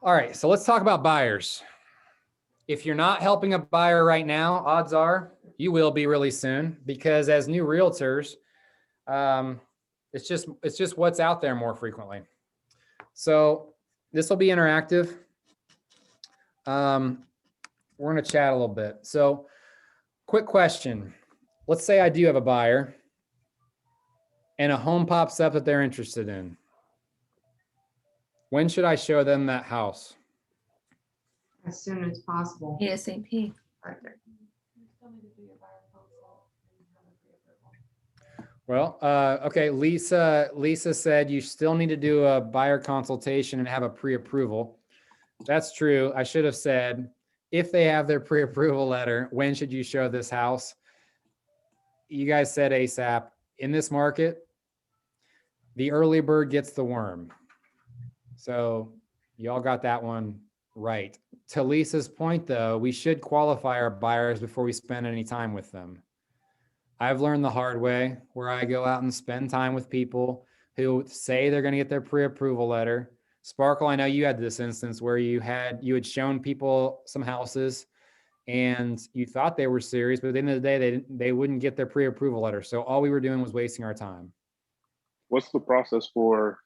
All right, so let's talk about buyers. If you're not helping a buyer right now, odds are you will be really soon, because as new realtors, it's just what's out there more frequently. So this will be interactive. We're going to chat a little bit. So quick question. Let's say I do have a buyer and a home pops up that they're interested in. When should I show them that house? As soon as possible. ASAP. Well, okay. Lisa said you still need to do a buyer consultation and have a pre-approval. That's true. I should have said, if they have their pre-approval letter, when should you show this house? You guys said ASAP. In this market, the early bird gets the worm. So y'all got that one right. To Lisa's point though, we should qualify our buyers before we spend any time with them. I've learned the hard way where I go out and spend time with people who say they're going to get their pre-approval letter. Sparkle, I know you had this instance where you had shown people some houses and you thought they were serious, but at the end of the day, they wouldn't get their pre-approval letter. So all we were doing was wasting our time. What's the process for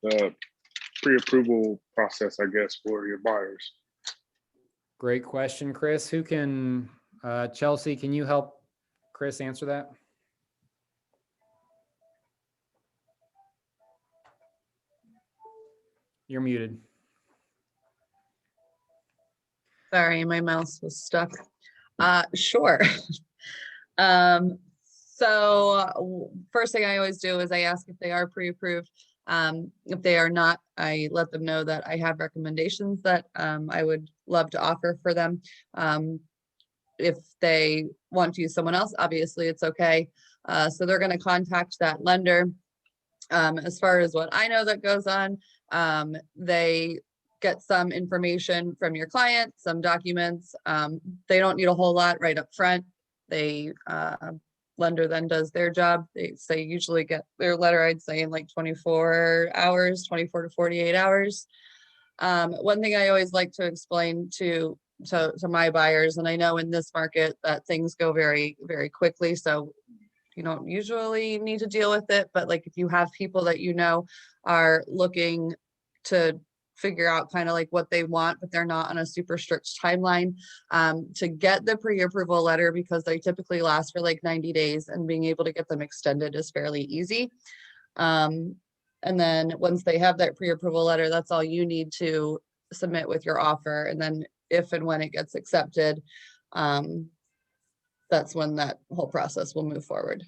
the pre-approval process, I guess, for your buyers? Great question, Chris. Who can, Chelsea, can you help Chris answer that? You're muted. Sorry, my mouse was stuck. Sure. So first thing I always do is I ask if they are pre-approved. If they are not, I let them know that I have recommendations that I would love to offer for them. If they want to use someone else, obviously it's okay. So they're going to contact that lender. As far as what I know that goes on, they get some information from your client, some documents. They don't need a whole lot right up front. They lender then does their job. They usually get their letter, I'd say, in like 24 hours, 24 to 48 hours. One thing I always like to explain to my buyers, and I know in this market that things go very, very quickly, so you don't usually need to deal with it, but like if you have people that you know are looking to figure out kind of like what they want, but they're not on a super strict timeline, to get the pre-approval letter, because they typically last for like 90 days and being able to get them extended is fairly easy. And then once they have that pre-approval letter, that's all you need to submit with your offer. And then if and when it gets accepted, that's when that whole process will move forward.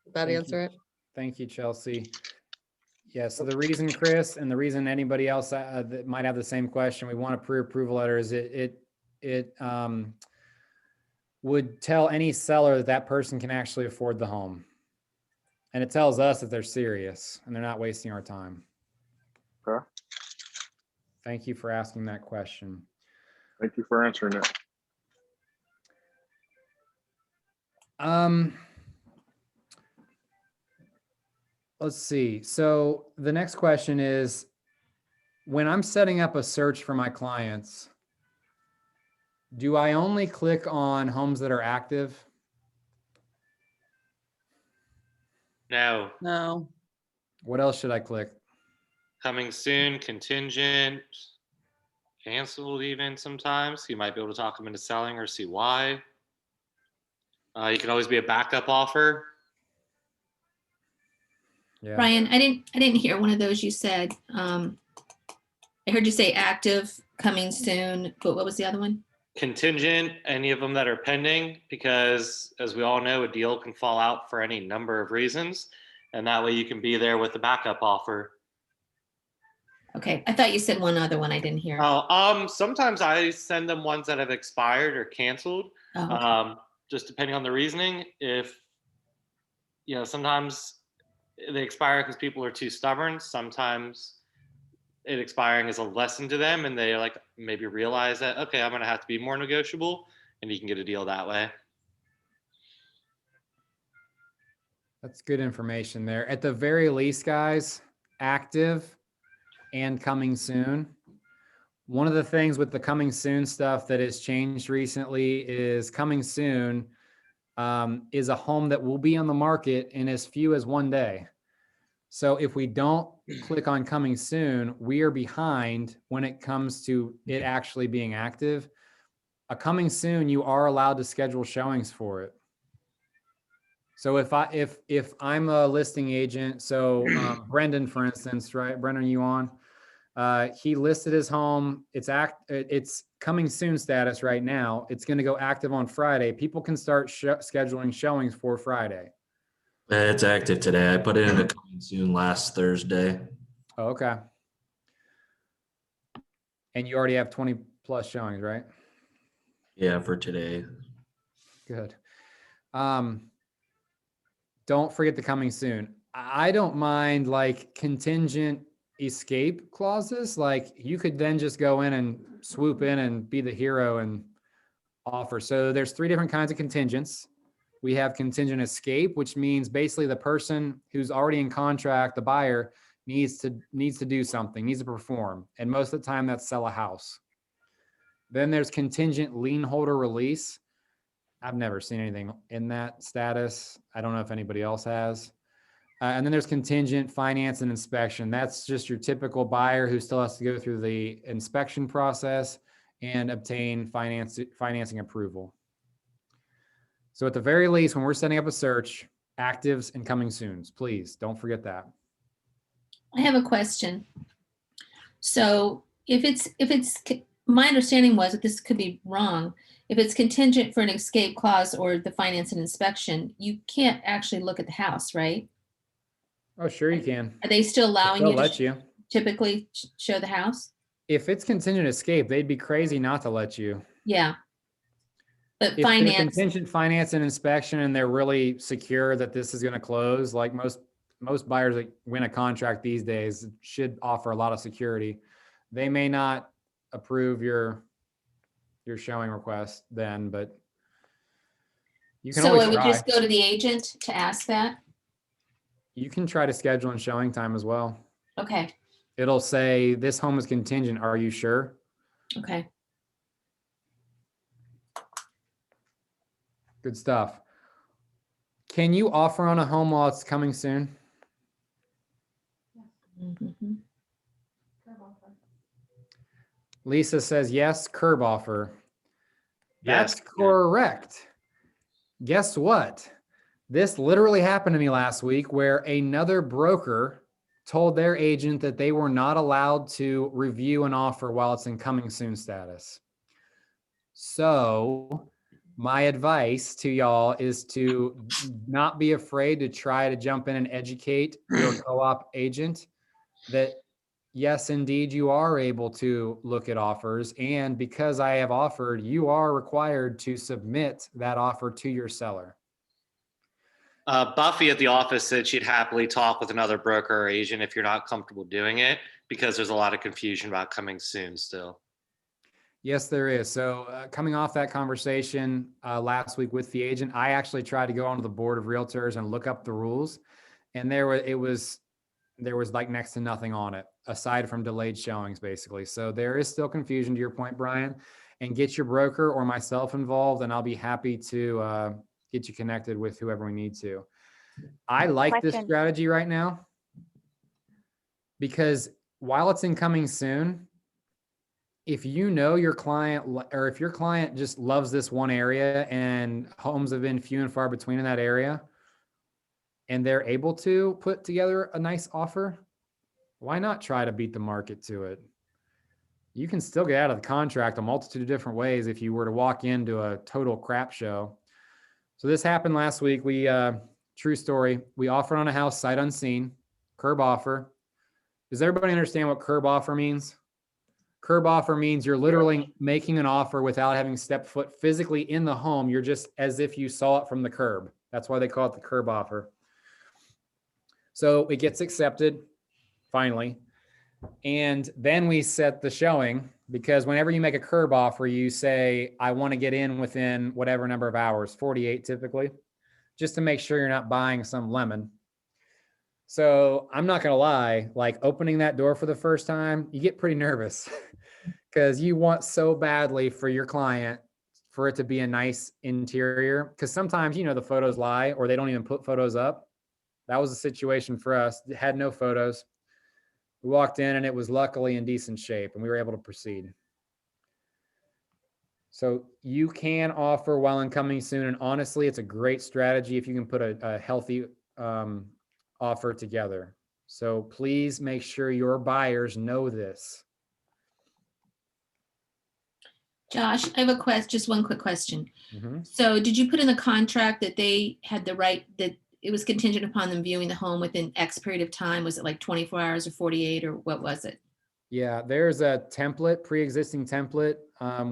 Did that answer it? Thank you, Chelsea. Yeah, so the reason, Chris, and the reason anybody else that might have the same question, we want a pre-approval letter, is it would tell any seller that that person can actually afford the home. And it tells us that they're serious and they're not wasting our time. Okay. Thank you for asking that question. Thank you for answering it. Let's see. So the next question is, when I'm setting up a search for my clients, do I only click on homes that are active? No. No. What else should I click? Coming soon, contingent, canceled even sometimes. You might be able to talk them into selling or see why. You can always be a backup offer. Yeah. Brian, I didn't hear one of those you said. I heard you say active, coming soon, but what was the other one? Contingent, any of them that are pending, because as we all know, a deal can fall out for any number of reasons. And that way you can be there with a backup offer. Okay, I thought you said one other one I didn't hear. Oh, sometimes I send them ones that have expired or canceled. Oh, okay. Just depending on the reasoning. If, sometimes they expire because people are too stubborn. Sometimes it expiring is a lesson to them and they like maybe realize that, okay, I'm going to have to be more negotiable, and you can get a deal that way. That's good information there. At the very least, guys, active, and coming soon. One of the things with the coming soon stuff that has changed recently is coming soon is a home that will be on the market in as few as 1 day. So if we don't click on coming soon, we are behind when it comes to it actually being active. A coming soon, you are allowed to schedule showings for it. So if I'm a listing agent, so Brendan, for instance, right? Brendan, are you on? He listed his home. It's coming soon status right now. It's going to go active on Friday. People can start scheduling showings for Friday. It's active today. I put it into coming soon last Thursday. Oh, okay. And you already have 20 plus showings, right? Yeah, for today. Good. Don't forget the coming soon. I don't mind like contingent escape clauses. Like you could then just go in and swoop in and be the hero and offer. So there's 3 different kinds of contingents. We have contingent escape, which means basically the person who's already in contract, the buyer, needs to do something, needs to perform. And most of the time that's sell a house. Then there's contingent lien holder release. I've never seen anything in that status. I don't know if anybody else has. And then there's contingent finance and inspection. That's just your typical buyer who still has to go through the inspection process and obtain financing approval. So at the very least, when we're setting up a search, actives and coming soons, please don't forget that. I have a question. So if it's, my understanding was that this could be wrong. If it's contingent for an escape clause or the finance and inspection, you can't actually look at the house, right? Oh, sure you can. Are they still allowing They'll you to let you. typically show the house? If it's contingent escape, they'd be crazy not to let you. Yeah. But If they're finance, contingent finance and inspection and they're really secure that this is going to close, like most buyers that win a contract these days should offer a lot of security. They may not approve your showing request then, but you can so always I would try. just go to the agent to ask that? You can try to schedule in showing time as well. Okay, It'll say this home is contingent. Are you sure? okay. Good stuff. Can you offer on a home while it's coming soon? Mhm. Lisa says yes, curb offer. That's Yes. correct. Guess what? This literally happened to me last week where another broker told their agent that they were not allowed to review an offer while it's in coming soon status. So my advice to y'all is to not be afraid to try to jump in and educate your co-op agent that yes, indeed, you are able to look at offers. And because I have offered, you are required to submit that offer to your seller. Buffy at the office said she'd happily talk with another broker or agent if you're not comfortable doing it, because there's a lot of confusion about coming soon still. Yes, there is. So coming off that conversation last week with the agent, I actually tried to go onto the board of realtors and look up the rules. And there was like next to nothing on it aside from delayed showings, basically. So there is still confusion to your point, Brian, and get your broker or myself involved, and I'll be happy to get you connected with whoever we need to. I like this Question. strategy right now because while it's incoming soon, if you know your client or if your client just loves this one area and homes have been few and far between in that area, and they're able to put together a nice offer, why not try to beat the market to it? You can still get out of the contract a multitude of different ways if you were to walk into a total crap show. So this happened last week. True story. We offered on a house sight unseen, curb offer. Does everybody understand what curb offer means? Curb offer means you're literally making an offer without having stepped foot physically in the home. You're just as if you saw it from the curb. That's why they call it the curb offer. So it gets accepted finally. And then we set the showing because whenever you make a curb offer, you say, I want to get in within whatever number of hours, 48 typically, just to make sure you're not buying some lemon. So I'm not gonna lie, like opening that door for the first time, you get pretty nervous because you want so badly for your client for it to be a nice interior. Because sometimes, the photos lie or they don't even put photos up. That was the situation for us. It had no photos. We walked in and it was luckily in decent shape and we were able to proceed. So you can offer while incoming soon. And honestly, it's a great strategy if you can put a healthy offer together. So please make sure your buyers know this. Josh, I have a just one quick question. Mhm. So did you put in the contract that they had the right, that it was contingent upon them viewing the home within X period of time? Was it like 24 hours or 48 or what was it? Yeah, there's a template, pre-existing template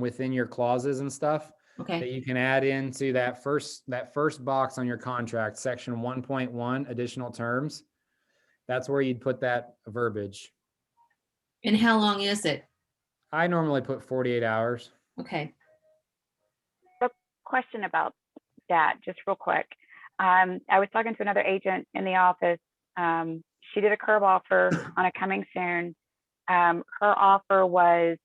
within your clauses and stuff that Okay, you can add into that first box on your contract, section 1.1, additional terms. That's where you'd put that verbiage. and how long is it? I normally put 48 hours. Okay, Question about that, just real quick. I was talking to another agent in the office. She did a curb offer on a coming soon. Her offer was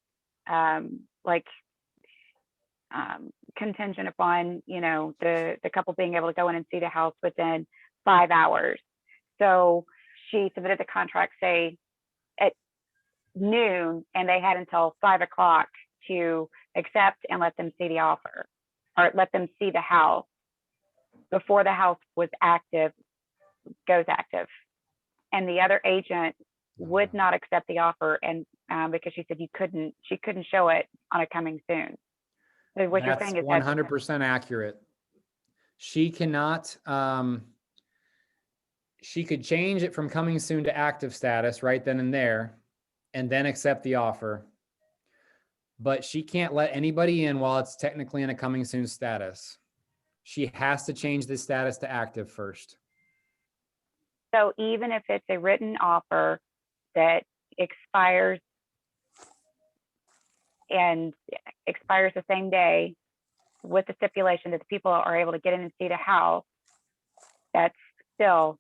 contingent upon, the couple being able to go in and see the house within 5 hours. So she submitted the contract, say at noon, and they had until 5 o'clock to accept and let them see the offer, or let them see the house before the house goes active. And the other agent would not accept the offer, and because she said she couldn't show it on a coming soon. So what you're That's saying is 100% accurate. She cannot, she could change it from coming soon to active status right then and there, and then accept the offer. But she can't let anybody in while it's technically in a coming soon status. She has to change the status to active first. so even if it's a written offer that expires the same day, with the stipulation that the people are able to get in and see the house, that's still,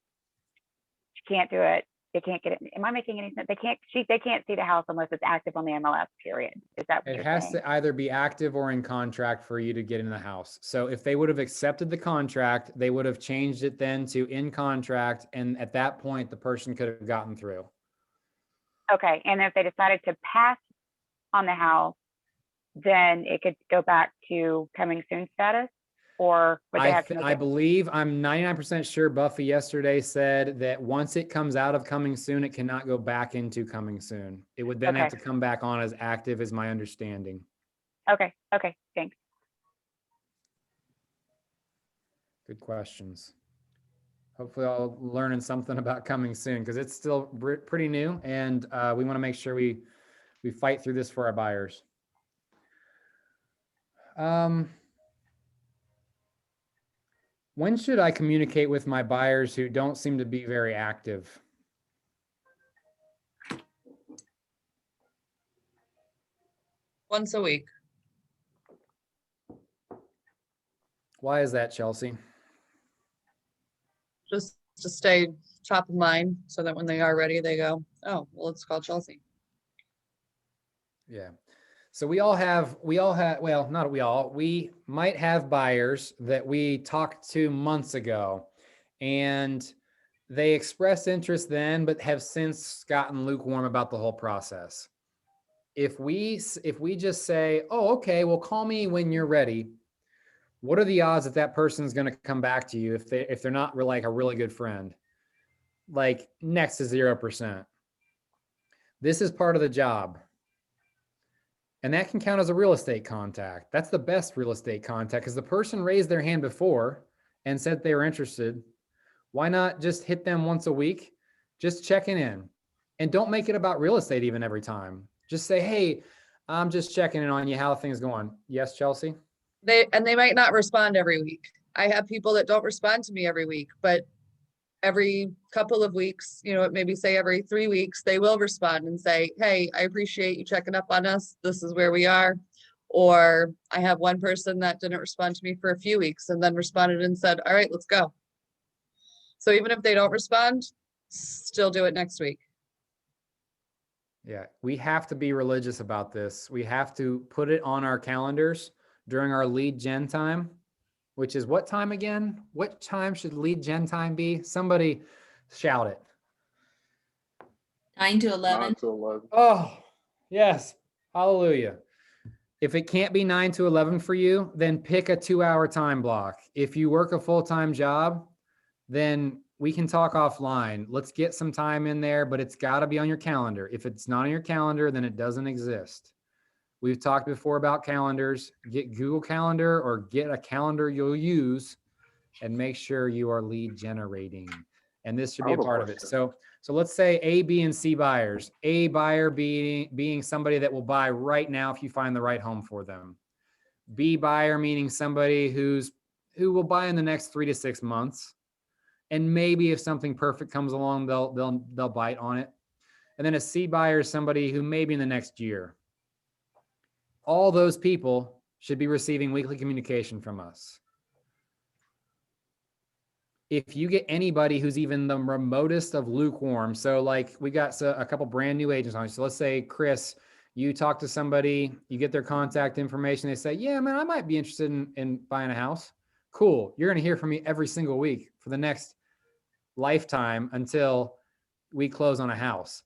she can't do it. They can't get it. Am I making any sense? They can't see the house unless it's active on the MLS period. Is that what It you're has saying? to either be active or in contract for you to get in the house. So if they would have accepted the contract, they would have changed it then to in contract. And at that point, the person could have gotten through. Okay, and if they decided to pass on the house, then it could go back to coming soon status, or would they have to make I it? believe, I'm 99% sure Buffy yesterday said that once it comes out of coming soon, it cannot go back into coming soon. It would then have to Okay. come back on as active, is my understanding. Okay, thanks. Good questions. Hopefully I'll learning something about coming soon because it's still pretty new, and we want to make sure we fight through this for our buyers. When should I communicate with my buyers who don't seem to be very active? Once a week. Why is that, Chelsea? Just to stay top of mind so that when they are ready, they go, oh, well, let's call Chelsea. Yeah. So we might have buyers that we talked to months ago and they expressed interest then, but have since gotten lukewarm about the whole process. If we just say, oh, okay, well, call me when you're ready. What are the odds that that person's going to come back to you if they're not like a really good friend? Like next to 0%. This is part of the job. And that can count as a real estate contact. That's the best real estate contact because the person raised their hand before and said they were interested. Why not just hit them once a week? Just checking in. And don't make it about real estate even every time. Just say, hey, I'm just checking in on you. How are things going? Yes, Chelsea? They might not respond every week. I have people that don't respond to me every week, but every couple of weeks, maybe say every 3 weeks, they will respond and say, hey, I appreciate you checking up on us. This is where we are. Or I have one person that didn't respond to me for a few weeks and then responded and said, all right, let's go. So even if they don't respond, still do it next week. Yeah, we have to be religious about this. We have to put it on our calendars during our lead gen time, which is what time again? What time should lead gen time be? Somebody shout it. 9 to 9 11. to 11. Oh, yes. Hallelujah. If it can't be 9 to 11 for you, then pick a 2-hour time block. If you work a full-time job, then we can talk offline. Let's get some time in there, but it's got to be on your calendar. If it's not on your calendar, then it doesn't exist. We've talked before about calendars. Get Google Calendar or get a calendar you'll use and make sure you are lead generating. And this should be a I have a part of it. question. So let's say A, B, and C buyers. A buyer being somebody that will buy right now if you find the right home for them. B buyer meaning somebody who will buy in the next 3 to 6 months. And maybe if something perfect comes along, they'll bite on it. And then a C buyer is somebody who maybe in the next year. All those people should be receiving weekly communication from us. If you get anybody who's even the remotest of lukewarm, so like we got a couple brand new agents on. So let's say, Chris, you talk to somebody, you get their contact information. They say, yeah, man, I might be interested in buying a house. Cool. You're going to hear from me every single week for the next lifetime until we close on a house.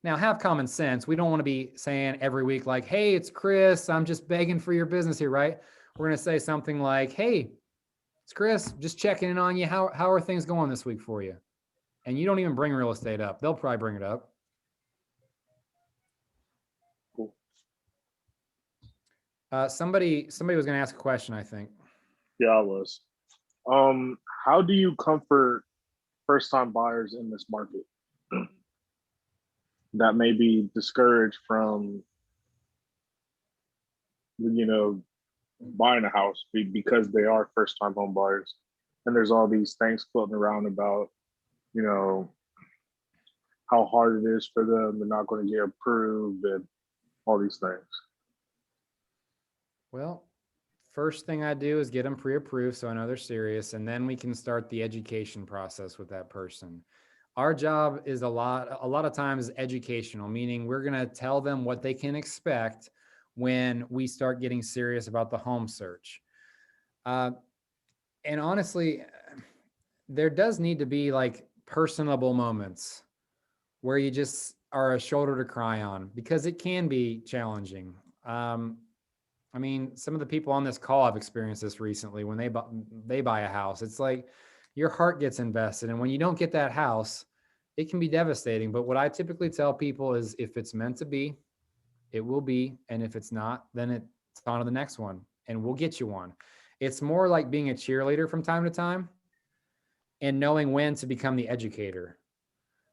Now, have common sense. We don't want to be saying every week like, hey, it's Chris. I'm just begging for your business here, right? We're going to say something like, hey, it's Chris, just checking in on you. How are things going this week for you? And you don't even bring real estate up. They'll probably bring it up. Cool. Somebody was going to ask a question, I think. Yeah, I was. How do you comfort first-time buyers in this market that may be discouraged from, buying a house because they are first-time home buyers, and there's all these things floating around about, how hard it is for them, they're not going to get approved, and all these things. Well, first thing I do is get them pre-approved so I know they're serious, and then we can start the education process with that person. Our job is a lot of times educational, meaning we're going to tell them what they can expect when we start getting serious about the home search. And honestly, there does need to be like personable moments where you just are a shoulder to cry on, because it can be challenging. I mean, some of the people on this call have experienced this recently when they buy a house. It's like your heart gets invested, and when you don't get that house, it can be devastating. But what I typically tell people is if it's meant to be, it will be. And if it's not, then it's on to the next one and we'll get you one. It's more like being a cheerleader from time to time and knowing when to become the educator.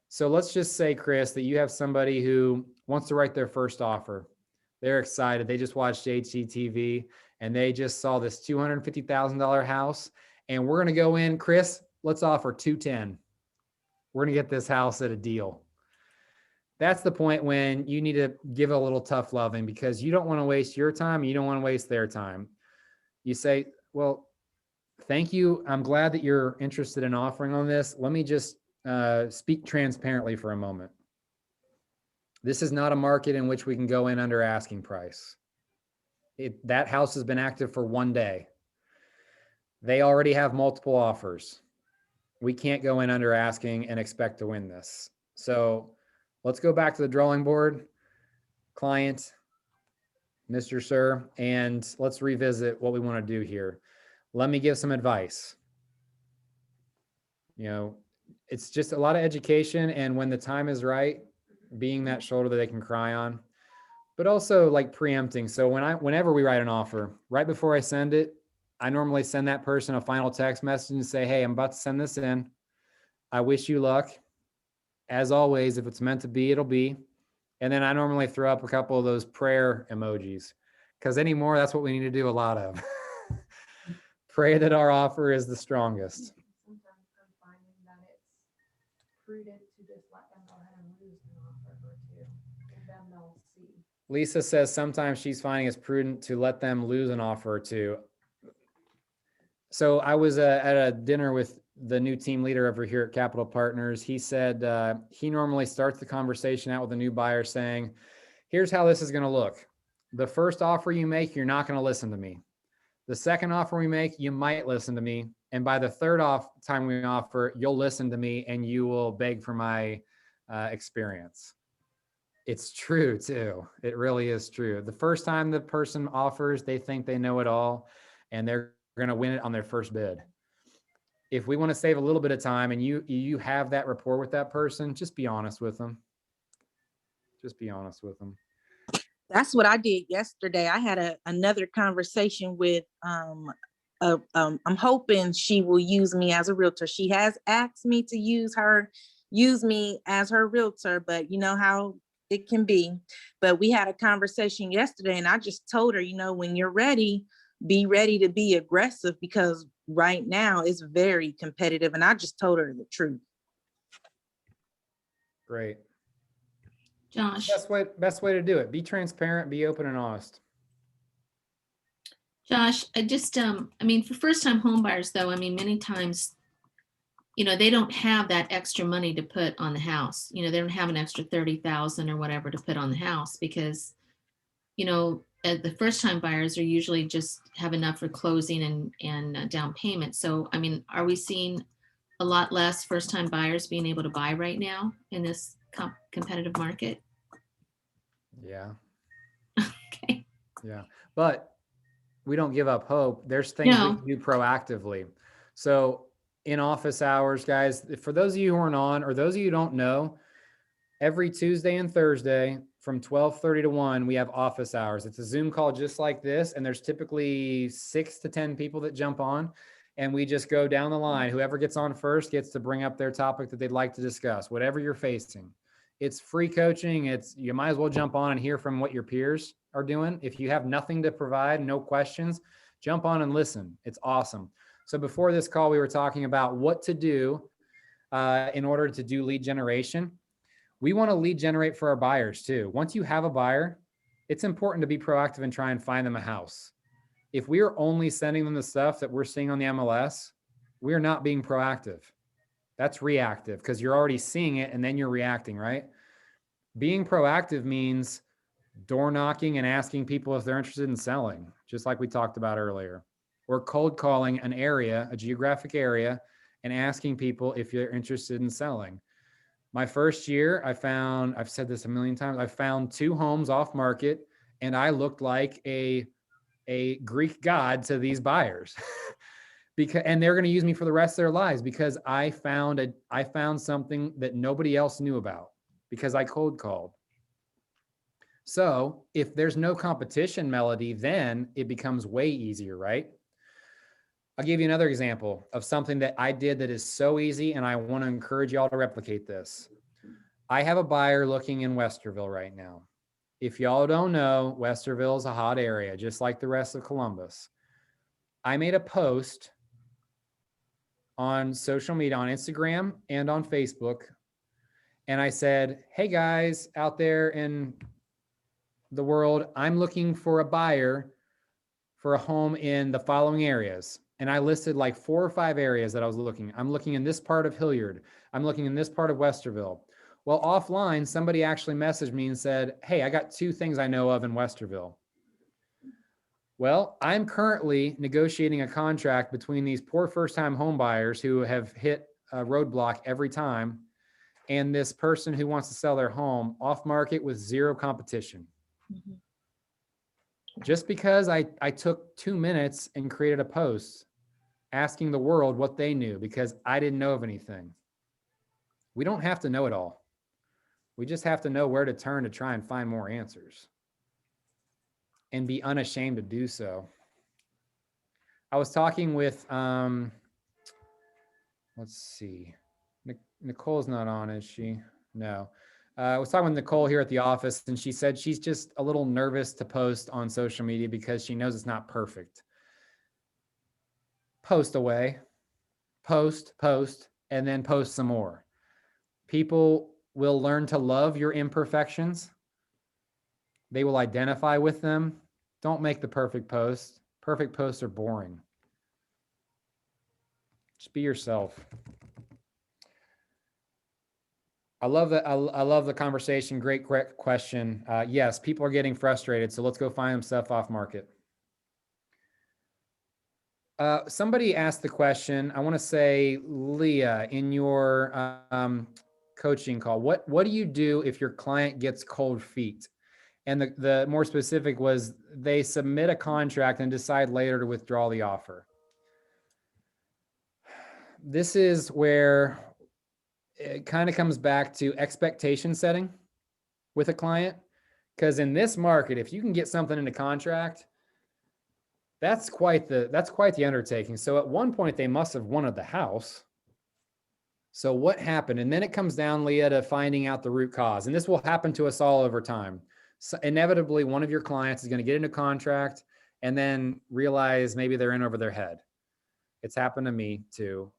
So let's just say, Chris, that you have somebody who wants to write their first offer. They're excited. They just watched HGTV and they just saw this $250,000 house. And we're going to go in, Chris, let's offer 210. We're going to get this house at a deal. That's the point when you need to give a little tough loving, because you don't want to waste your time. You don't want to waste their time. You say, well, thank you. I'm glad that you're interested in offering on this. Let me just speak transparently for a moment. This is not a market in which we can go in under asking price. That house has been active for 1 day. They already have multiple offers. We can't go in under asking and expect to win this. So let's go back to the drawing board, client, Mr. Sir, and let's revisit what we want to do here. Let me give some advice. It's just a lot of education, and when the time is right, being that shoulder that they can cry on, but also like preempting. So whenever we write an offer, right before I send it, I normally send that person a final text message and say, hey, I'm about to send this in. I wish you luck. As always, if it's meant to be, it'll be. And then I normally throw up a couple of those prayer emojis, because anymore, that's what we need to do a lot of. Pray that our offer is the strongest. Sometimes I'm finding that it's prudent to just let them go ahead and lose an offer or two, and then they'll see. Lisa says sometimes she's finding it's prudent to let them lose an offer or two. So I was at a dinner with the new team leader over here at Capital Partners. He said he normally starts the conversation out with a new buyer saying, here's how this is going to look. The first offer you make, you're not going to listen to me. The second offer we make, you might listen to me. And by the third time we offer, you'll listen to me and you will beg for my experience. It's true too. It really is true. The first time the person offers, they think they know it all and they're going to win it on their first bid. If we want to save a little bit of time and you have that rapport with that person, just be honest with them. Just be honest with them. That's what I did yesterday. I had another conversation with, I'm hoping she will use me as a realtor. She has asked me to use me as her realtor, but you know how it can be. But we had a conversation yesterday and I just told her, when you're ready, be ready to be aggressive because right now it's very competitive. And I just told her the truth. Great. Josh, Best way to do it. Be transparent, be open and honest. Josh, I just, for first time home buyers though, many times, they don't have that extra money to put on the house. They don't have an extra 30,000 or whatever to put on the house because, the first time buyers are usually just have enough for closing and down payment. So, are we seeing a lot less first time buyers being able to buy right now in this competitive market? Yeah. Okay. Yeah. But we don't give up hope. There's things we can do proactively. So in office hours, guys, for those of you who aren't on, or those of you who don't know, every Tuesday and Thursday from 12:30 to 1, we have office hours. It's a Zoom call just like this. And there's typically 6 to 10 people that jump on. And we just go down the line. Whoever gets on first gets to bring up their topic that they'd like to discuss, whatever you're facing. It's free coaching. You might as well jump on and hear from what your peers are doing. If you have nothing to provide, no questions, jump on and listen. It's awesome. So before this call, we were talking about what to do in order to do lead generation. We want to lead generate for our buyers too. Once you have a buyer, it's important to be proactive and try and find them a house. If we are only sending them the stuff that we're seeing on the MLS, we're not being proactive. That's reactive because you're already seeing it and then you're reacting, right? Being proactive means door knocking and asking people if they're interested in selling, just like we talked about earlier. Or cold calling an area, a geographic area, and asking people if you're interested in selling. My first year, I've said this a million times, I found 2 homes off market and I looked like a Greek god to these buyers. And they're going to use me for the rest of their lives because I found something that nobody else knew about because I cold called. So if there's no competition, Melody, then it becomes way easier, right? I'll give you another example of something that I did that is so easy, and I want to encourage y'all to replicate this. I have a buyer looking in Westerville right now. If y'all don't know, Westerville is a hot area, just like the rest of Columbus. I made a post on social media, on Instagram and on Facebook. And I said, hey guys out there in the world, I'm looking for a buyer for a home in the following areas. And I listed like 4 or 5 areas that I was looking. I'm looking in this part of Hilliard. I'm looking in this part of Westerville. Well, offline, somebody actually messaged me and said, hey, I got 2 things I know of in Westerville. Well, I'm currently negotiating a contract between these poor first-time home buyers who have hit a roadblock every time and this person who wants to sell their home off market with 0 competition. Mhm. Just because I took 2 minutes and created a post asking the world what they knew because I didn't know of anything. We don't have to know it all. We just have to know where to turn to try and find more answers and be unashamed to do so. I was talking with, let's see, Nicole's not on, is she? No. I was talking with Nicole here at the office and she said she's just a little nervous to post on social media because she knows it's not perfect. Post away, post, and then post some more. People will learn to love your imperfections. They will identify with them. Don't make the perfect post. Perfect posts are boring. Just be yourself. I love that. I love the conversation. Great question. Yes, people are getting frustrated. So let's go find them stuff off market. Somebody asked the question. I want to say, Leah, in your coaching call, what do you do if your client gets cold feet? And the more specific was they submit a contract and decide later to withdraw the offer. This is where it kind of comes back to expectation setting with a client. Because in this market, if you can get something into contract, that's quite the undertaking. So at one point they must have wanted the house. So what happened? And then it comes down, Leah, to finding out the root cause. And this will happen to us all over time. So inevitably, one of your clients is going to get into contract and then realize maybe they're in over their head. It's happened to me too.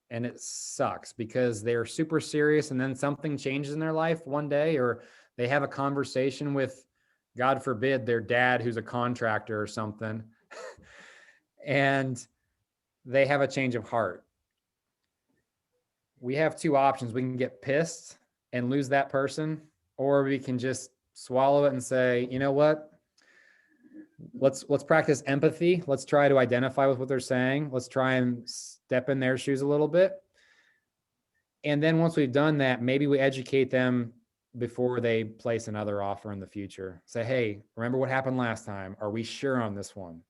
And it sucks because they're super serious and then something changes in their life one day, or they have a conversation with, God forbid, their dad who's a contractor or something, and they have a change of heart. We have two options. We can get pissed and lose that person, or we can just swallow it and say, you know what? Let's practice empathy. Let's try to identify with what they're saying. Let's try and step in their shoes a little bit. And then once we've done that, maybe we educate them before they place another offer in the future. Say, hey, remember what happened last time? Are we sure on this one?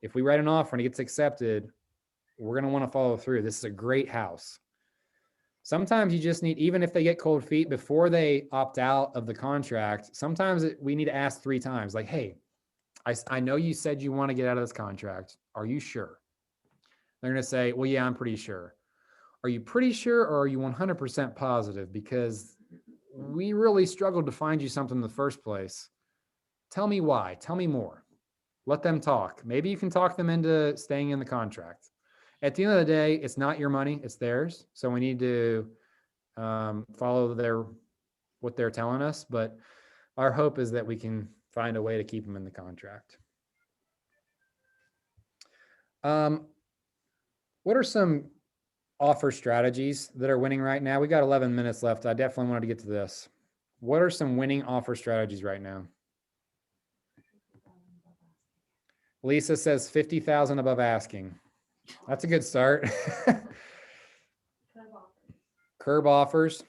If we write an offer and it gets accepted, we're going to want to follow through. This is a great house. Sometimes you just need, even if they get cold feet before they opt out of the contract, sometimes we need to ask 3 times, like, hey, I know you said you want to get out of this contract. Are you sure? They're going to say, well, yeah, I'm pretty sure. Are you pretty sure, or are you 100% positive? Because we really struggled to find you something in the first place. Tell me why. Tell me more. Let them talk. Maybe you can talk them into staying in the contract. At the end of the day, it's not your money, it's theirs. So we need to follow what they're telling us. But our hope is that we can find a way to keep them in the contract. What are some offer strategies that are winning right now? We got 11 minutes left. I definitely wanted to get to this. What are some winning offer strategies right now? Lisa says 50,000 above asking. That's a good start. Curb offers.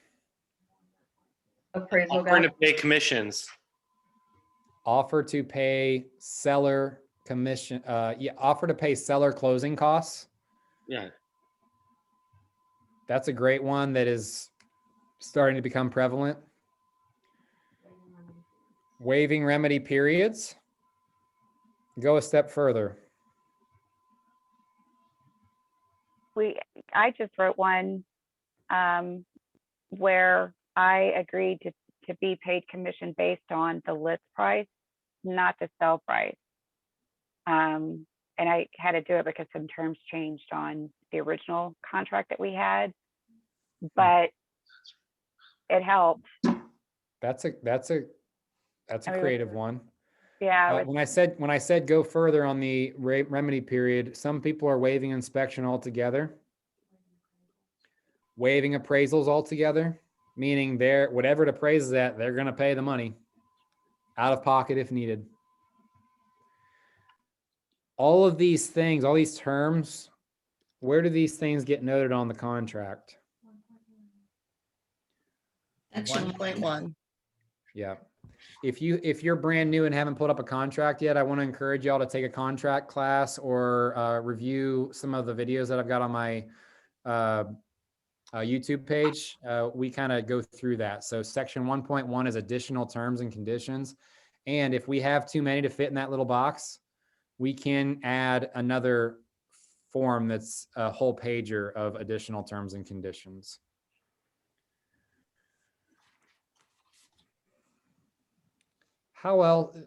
Appraisal Offering to guy. pay commissions. Offer to pay seller commission. Offer to pay seller closing costs. Yeah. That's a great one that is starting to become prevalent. Waiving remedy periods. Go a step further. I just wrote one where I agreed to be paid commission based on the list price, not the sell price. And I had to do it because some terms changed on the original contract that we had, but it helped. That's a creative one. Yeah. When I said go further on the remedy period, some people are waiving inspection altogether, waiving appraisals altogether, meaning whatever it appraises at, they're going to pay the money out of pocket if needed. All of these things, all these terms, where do these things get noted on the contract? Section 1.1. Yeah. If you're brand new and haven't put up a contract yet, I want to encourage y'all to take a contract class or review some of the videos that I've got on my YouTube page. We kind of go through that. So section 1.1 is additional terms and conditions. And if we have too many to fit in that little box, we can add another form that's a whole pager of additional terms and conditions.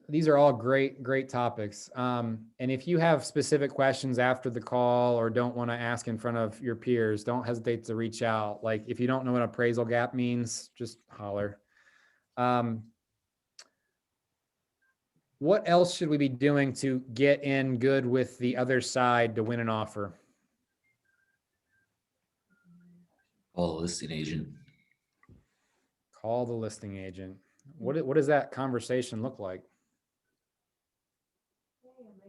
These are all great topics. And if you have specific questions after the call or don't want to ask in front of your peers, don't hesitate to reach out. Like if you don't know what appraisal gap means, just holler. What else should we be doing to get in good with the other side to win an offer? Call the listing agent. Call the listing agent. What does that conversation look like?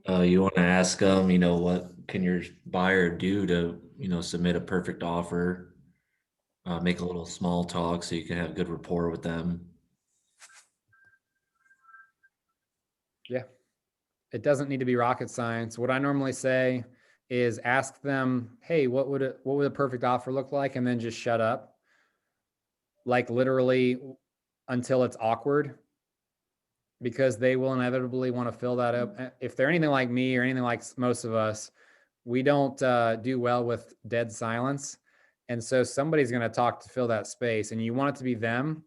You want to ask them, what can your buyer do to, submit a perfect offer? Make a little small talk so you can have good rapport with them. Yeah. It doesn't need to be rocket science. What I normally say is ask them, hey, what would a perfect offer look like? And then just shut up. Like literally until it's awkward, because they will inevitably want to fill that up. If they're anything like me or anything like most of us, we don't do well with dead silence. And so somebody's going to talk to fill that space, and you want it to be them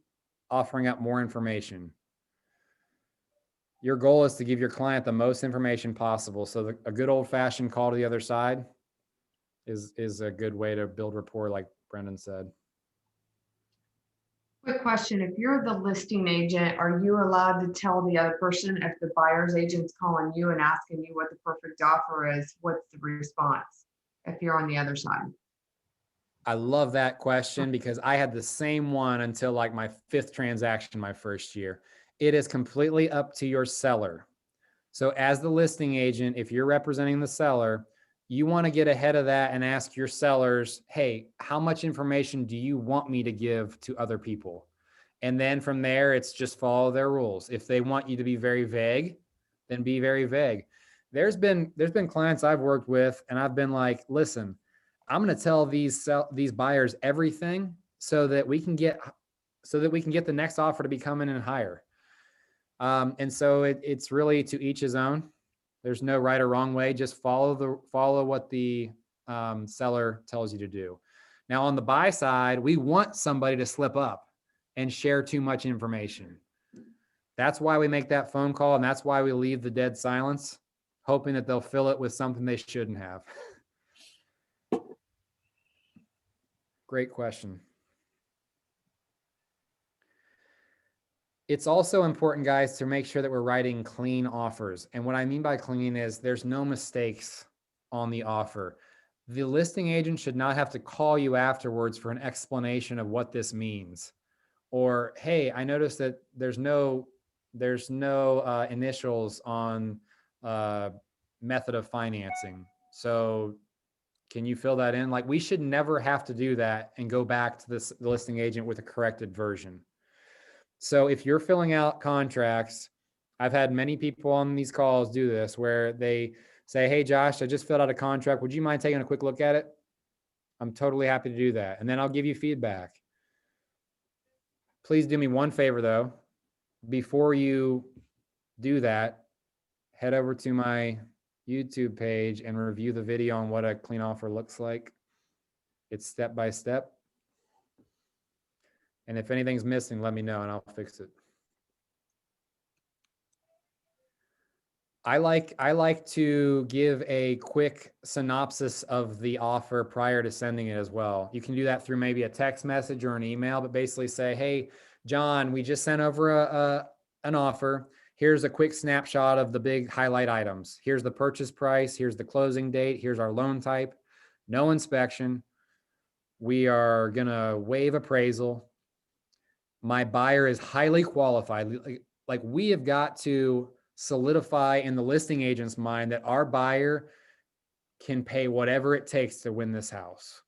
offering up more information. Your goal is to give your client the most information possible. So a good old fashioned call to the other side is a good way to build rapport, like Brendan said. Quick question, if you're the listing agent, are you allowed to tell the other person if the buyer's agent's calling you and asking you what the perfect offer is, what's the response if you're on the other side? I love that question because I had the same one until like my 5th transaction my first year. It is completely up to your seller. So as the listing agent, if you're representing the seller, you want to get ahead of that and ask your sellers, hey, how much information do you want me to give to other people? And then from there, it's just follow their rules. If they want you to be very vague, then be very vague. There's been clients I've worked with, and I've been like, listen, I'm going to tell these buyers everything so that we can get the next offer to be coming in higher. And so it's really to each his own. There's no right or wrong way. Just follow what the seller tells you to do. Now on the buy side, we want somebody to slip up and share too much information. That's why we make that phone call, and that's why we leave the dead silence, hoping that they'll fill it with something they shouldn't have. Great question. It's also important, guys, to make sure that we're writing clean offers. And what I mean by clean is there's no mistakes on the offer. The listing agent should not have to call you afterwards for an explanation of what this means. Or, hey, I noticed that there's no initials on method of financing. So can you fill that in? Like, we should never have to do that and go back to the listing agent with a corrected version. So if you're filling out contracts, I've had many people on these calls do this where they say, hey, Josh, I just filled out a contract. Would you mind taking a quick look at it? I'm totally happy to do that. And then I'll give you feedback. Please do me one favor though. Before you do that, head over to my YouTube page and review the video on what a clean offer looks like. It's step by step. And if anything's missing, let me know and I'll fix it. I like to give a quick synopsis of the offer prior to sending it as well. You can do that through maybe a text message or an email, but basically say, hey, John, we just sent over an offer. Here's a quick snapshot of the big highlight items. Here's the purchase price. Here's the closing date. Here's our loan type. No inspection. We are going to waive appraisal. My buyer is highly qualified. Like, we have got to solidify in the listing agent's mind that our buyer can pay whatever it takes to win this house.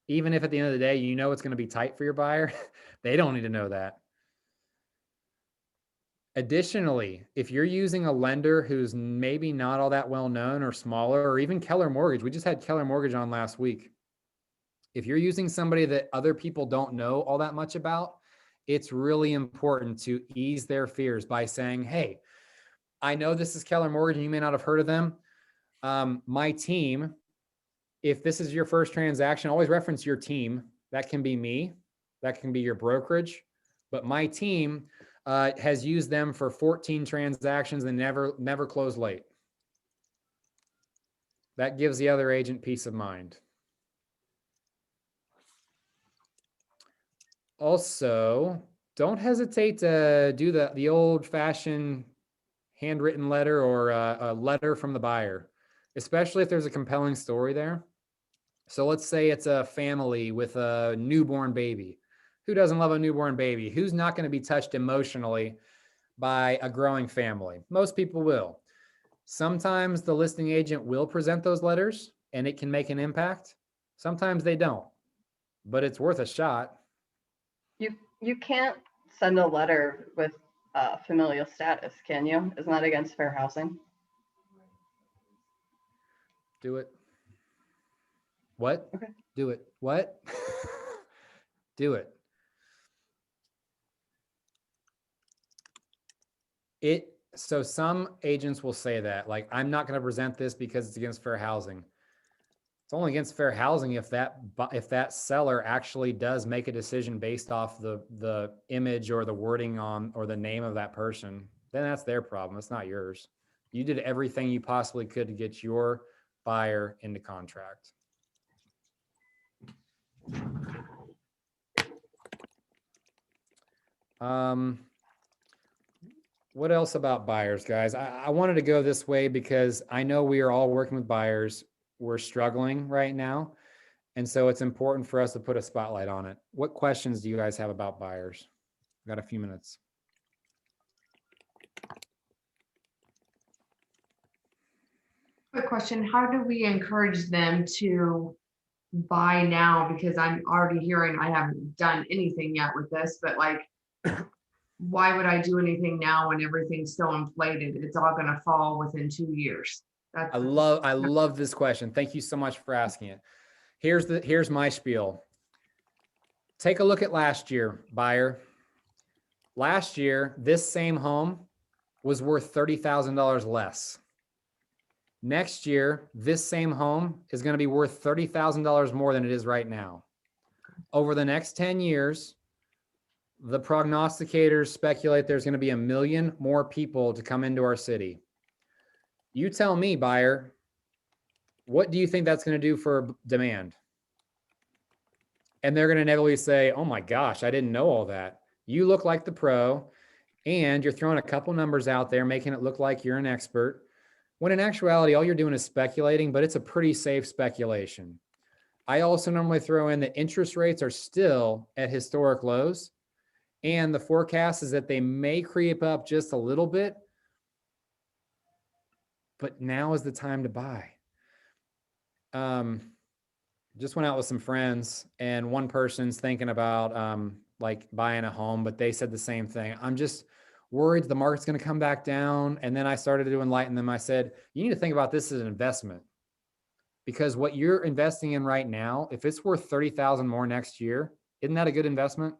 Even if at the end of the day, you know it's going to be tight for your buyer, they don't need to know that. Additionally, if you're using a lender who's maybe not all that well known or smaller, or even Keller Mortgage, we just had Keller Mortgage on last week. If you're using somebody that other people don't know all that much about, it's really important to ease their fears by saying, hey, I know this is Keller Mortgage and you may not have heard of them. My team, if this is your first transaction, always reference your team. That can be me, that can be your brokerage, but my team has used them for 14 transactions and never closed late. That gives the other agent peace of mind. Also, don't hesitate to do the old-fashioned handwritten letter or a letter from the buyer, especially if there's a compelling story there. So let's say it's a family with a newborn baby. Who doesn't love a newborn baby? Who's not going to be touched emotionally by a growing family? Most people will. Sometimes the listing agent will present those letters and it can make an impact. Sometimes they don't, but it's worth a shot. You can't send a letter with familial status, can you? Isn't that against fair housing? Do it. What? Okay. Do it. What? Do it. So some agents will say that, like, I'm not going to present this because it's against fair housing. It's only against fair housing if that seller actually does make a decision based off the image or the wording on or the name of that person. Then that's their problem. It's not yours. You did everything you possibly could to get your buyer into contract. What else about buyers, guys? I wanted to go this way because I know we are all working with buyers. We're struggling right now. And so it's important for us to put a spotlight on it. What questions do you guys have about buyers? We've got a few minutes. Quick question, how do we encourage them to buy now? Because I'm already hearing, I haven't done anything yet with this, but like, why would I do anything now when everything's so inflated? It's all gonna fall within 2 years. I love this question. Thank you so much for asking it. Here's my spiel. Take a look at last year, buyer. Last year, this same home was worth $30,000 less. Next year, this same home is going to be worth $30,000 more than it is right now. Over the next 10 years, the prognosticators speculate there's going to be 1 million more people to come into our city. You tell me, buyer, what do you think that's going to do for demand? And they're going to inevitably say, oh my gosh, I didn't know all that. You look like the pro and you're throwing a couple numbers out there, making it look like you're an expert. When in actuality, all you're doing is speculating, but it's a pretty safe speculation. I also normally throw in that interest rates are still at historic lows. And the forecast is that they may creep up just a little bit, but now is the time to buy. Just went out with some friends and one person's thinking about like buying a home, but they said the same thing. I'm just worried the market's going to come back down. And then I started to enlighten them. I said, you need to think about this as an investment, because what you're investing in right now, if it's worth 30,000 more next year, isn't that a good investment?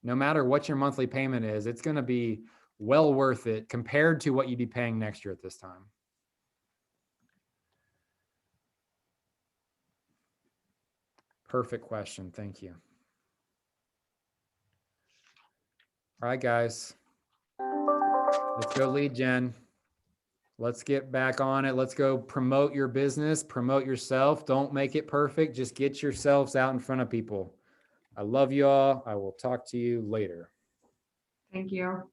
No matter what your monthly payment is, it's going to be well worth it compared to what you'd be paying next year at this time. Perfect question. Thank you. All right, guys. Let's go lead gen. Let's get back on it. Let's go promote your business, promote yourself. Don't make it perfect. Just get yourselves out in front of people. I love you all. I will talk to you later. Thank you.